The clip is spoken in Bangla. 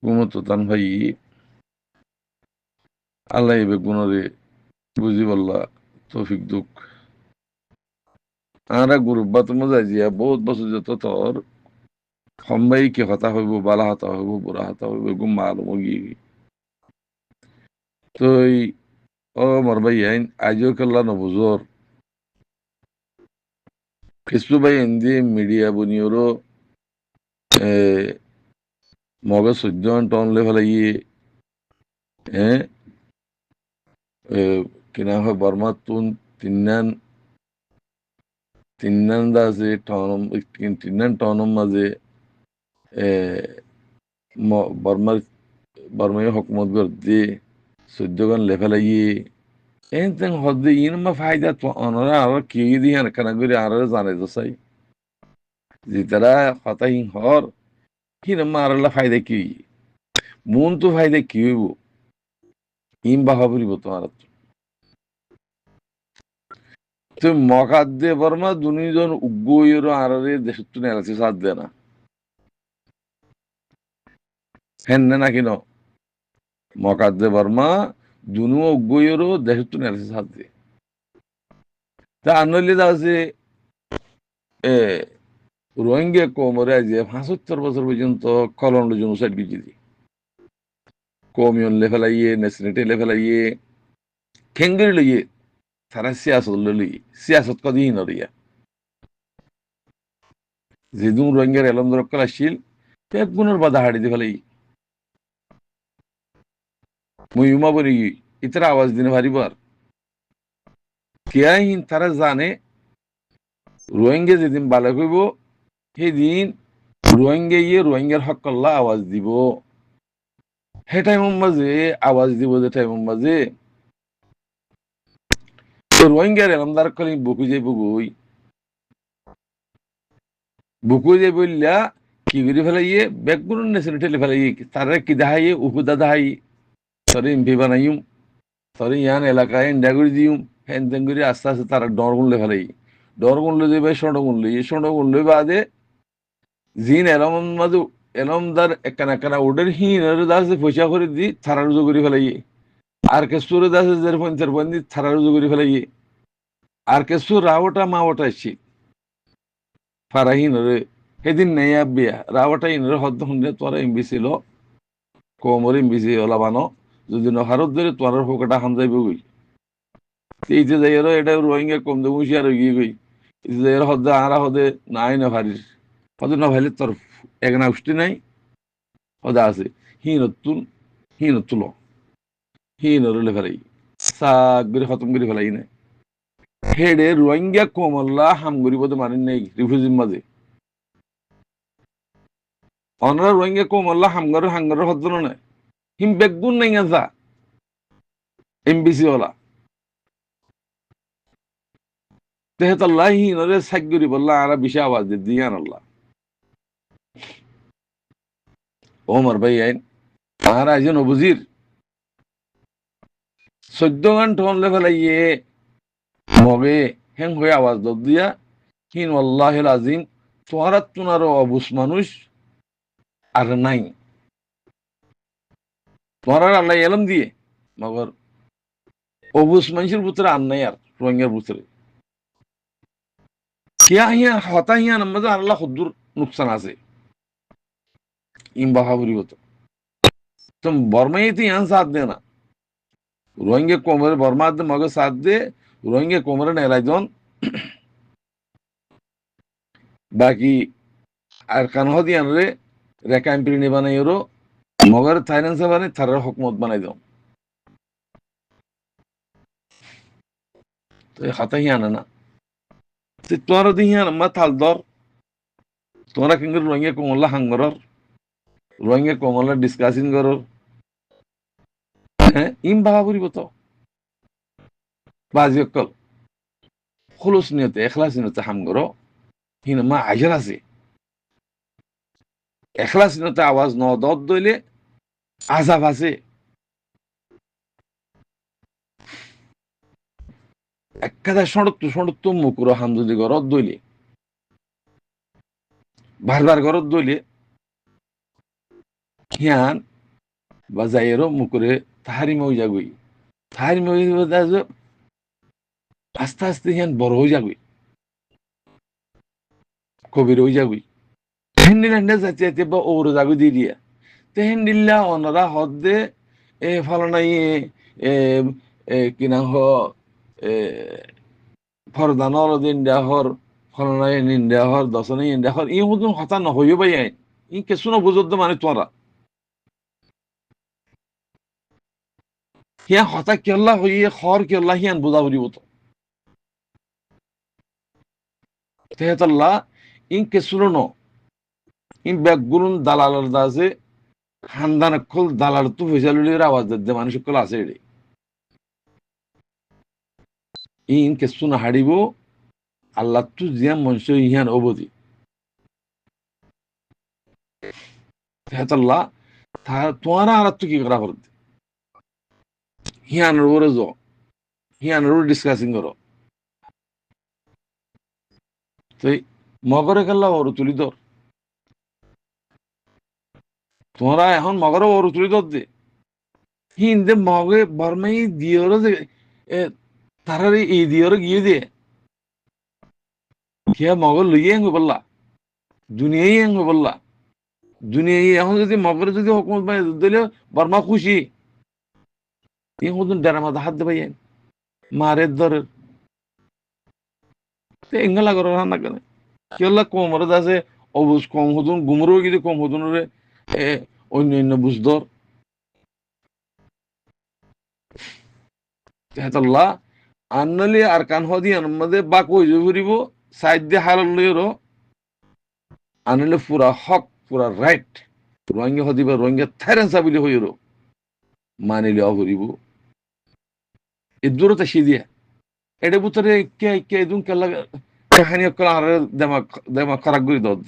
ঘুমতো তান ভাই আল্লাহ এবে গুণরে বুঝি বললা তৌফিক দুঃখ আরা গুরুব্বা তো মজা জিয়া বহুত বছর যত তোর সম্বাই কি হতা হইব বালা হতা হইব বুড়া হতা হইব গুম মালুম গি তো ও মর ভাই আইন আজও কেল্লা নবুজর কিছু ভাই এন্দি মিডিয়া বুনিওরও মগে সহ্য টন লে ফেলাই হ্যাঁ কিনা হয় বর্মা তুন তিন্নান তিন্নান দা আছে টনম তিন্নান টনম মাঝে বর্মার বর্মাই হকুমত গর্দি সদ্যগান লেফেলাইয়ে এন তেন হদ্দে ইনমা ফায়দা তো অনরা আর কি দি আর কানা করে আর জানে তো সাই যে তারা কথা হিং হর হিনমা আরলা ফায়দা কি মন তো ফায়দা কি হইব ইম বাহা বলিব তোমার তো মকাদ্দে বর্মা দুনিজন উগ্গইর আররে দেশত নেলাছে সাথ দে না হেন না কিন মকাদ্দে বর্মা দুনু উগ্গইর দেশত নেলাছে সাথ দে তা আনলি দা আছে এ রোহিঙ্গা কোমরে যে ৭৫ বছর পর্যন্ত কলন্ড জেনোসাইড বিজিদি কমিউন লেফেলাইয়ে নেশনেটে লেফেলাইয়ে খেঙ্গেরি লইয়ে তারা সিয়াসত লইয়ে সিয়াসত কদিন নরিয়া যেদুম রোহিঙ্গার এলম দরকার আসছিল এক গুণের বাধা হাড়ি দিয়ে ফেলাই মুই উমা বলি ইতারা আওয়াজ দিনে ভারিবার কেয়াহিন তারা জানে রোহিঙ্গা যেদিন বালা কইব সেদিন রোহিঙ্গা ইয়ে রোহিঙ্গার হকল্লা আওয়াজ দিব হে টাইমের মাঝে আওয়াজ দিব যে টাইমের মাঝে রোহিঙ্গার এলমদার কলি বুকু যে বুকু যে বললা কি করে ফেলাইয়ে বেগুন নেছে ঠেলে ফেলাইয়ে তারা কি দাহাইয়ে উপুদা দাহাই তরে এমপি বানাইম তরে ইয়ান এলাকায় ইন্ডা করে দিম হ্যান তেন করে আস্তে আস্তে তারা ডর গুনলে ফেলাই ডর গুনলে দেবে সন্ড গুনলে বাদে জিন এলম মাঝে এলমদার একখানা একখানা ওডের হিন দাসে পয়সা করে দি থারা রুজু করে ফেলাইয়ে আর কেসুরে দাসে জের পঞ্চার বন্দি থারা রুজু করে ফেলাইয়ে আর কেসু রাওটা মাওটা আসছে ফারাহিন রে সেদিন নেই আবিয়া রাওটা ইনরে হদ্দ শুনলে তোরা এমবিসি ল কোমর এমবিসি ওলাবানো যদি নহারত ধরে তোর ফোকাটা হাম যাইব গই এইতে যাই এটা রোহিঙ্গা কম দেবো হুঁশিয়ার হয়ে গিয়ে গই এর হদ্দে আরা হদে নাই না ভারিস হদে না ভাইলে তোর একনা উষ্টি নাই হদে আছে হিন তুলো হিন রলে ফেলাই সাক করে খতম করে ফেলাই নাই হেডে রোহিঙ্গা কমল্লা হামগরি বদে মানেন নেই রিফিউজির মাঝে অনরা রোহিঙ্গা কমল্লা হাঙ্গর হদ্দন না হিম বেগুন নাই যা এমবিসি ওলা তেহতাল্লাহ হিনরে সাইগরি বললা আরা বিশা আওয়াজ দিয়ান আল্লাহ ওমর ভাই আইন আর আইজন অবুজির 14 ঘন্টা হলে ফেলাইয়ে মগে হেং হয়ে আওয়াজ দিয়া হিন আল্লাহ আজিম তোনারও অবুস মানুষ আর নাই তোমার আল্লাহ এলম দিয়ে মগর অবুস মানুষের ভিতরে আর নাই আর রোহিঙ্গার ভিতরে হিয়া হিয়া হতা হিয়া নামাজে আল্লাহ খুদ্দুর নুকসান আছে ইম বাহাবুরি হতো তো বর্মাইতে ইয়ান সাথ দে না রোহিঙ্গা কোমরে বর্মা মগে সাথ দে রোহিঙ্গা কোমরে নেলাইজন বাকি আর কানহ দিয়ান রে রেকা এমপিনি বানাই ওরো মগর থাইল্যান্ডে বানাই থারার হকমত বানাই দাও তো হাতা হিয়ানা না তোরা দি হিয়ান মা থাল দর তোরা কিন্তু রোহিঙ্গা কোমল্লা হাঙ্গরর রোহিঙ্গা কোমল্লা ডিসকাসিং করর হ্যাঁ ইম বাবা করিব তো বাজি অকল খুলুস নিয়তে এখলাস নিয়তে হাম করো হিন মা আইজার আছে এখলাস নিয়তে আওয়াজ ন দত দইলে আজাব আছে একাদা সঁড়ত্তু মুকুর হাম যদি গরত দইলে বারবার গরত দইলে হিয়ান বা যাইয়েরও মুকুরে তাহারি মই যাগুই তাহারি মই আস্তে আস্তে হিয়ান বড় হয়ে যাগুই কবির হয়ে যাগুই হেন্ডিল হেন্ডে যাইতে যাইতে বা ওর যাগুই দিয়ে দিয়া তে হেন্ডিল্লা ওনারা হদ্দে ফলনাই এ কি না হ এ ফরদানর দিন দেহর ফলনাই নিন্দাহর দশনাই ইন্দাহর ই হুদুন হতা নহইও বাই আইন ই কিছু না বুঝত মানে তোরা হিয়া হতা কেল্লা হইয়ে খর কেল্লা হিয়ান বুঝা বুঝিব তো তেহেতাল্লা ইন কেসুলো ন ইন ব্যাগগুলুন দালালার দাসে খানদান খোল দালাল তু ফেসালুলির আওয়াজ দে মানুষ কল আছে এড়ে ইন কেসুনা হাড়িব আল্লাহ তু জিয়াম মনুষ্য ইহান অবধি তেহেতাল্লা তোমারা আর তু কি করা করতে হিয়ান ওরে জ হিয়ান ওরে ডিসকাসিং করো তো মগরে কাল্লা ওর তুলি ধর তোমরা এখন মগরে ওর তুলি ধর দে হিন্দে মগে বর্মাই দিওর যে তারার এই দিওর গিয়ে দিয়ে কে মগর লইয়ে আঙ্গু বললা দুনিয়াই আঙ্গু বললা দুনিয়াই এখন যদি মগরে যদি হুকুমত বাই দিলে বর্মা খুশি এই মতন ডেরা মাথা হাত দে পাইয়েন মারের ধরের এঙ্গলা করো রান্না কেন কি হল্লা কোমরে আছে অবুজ কম হতুন গুমরও কিন্তু কম হতুন রে অন্য বুঝদর তেহাতাল্লাহ আন্নালি আর কান হদি আনমাদে বা কই ফুরিব সাইড দিয়ে হারাল লইরো আনলে পুরা হক পুরা রাইট রোহিঙ্গা হদিবা রোহিঙ্গা থাইরেন সাবিলি হইরো মানিলে অভরিব এ দূরতা সিদিয়া এটা বুতরে কে কে দুন কেলা কাহানি কলা আর দেমা দেমা খরাক গরি দদ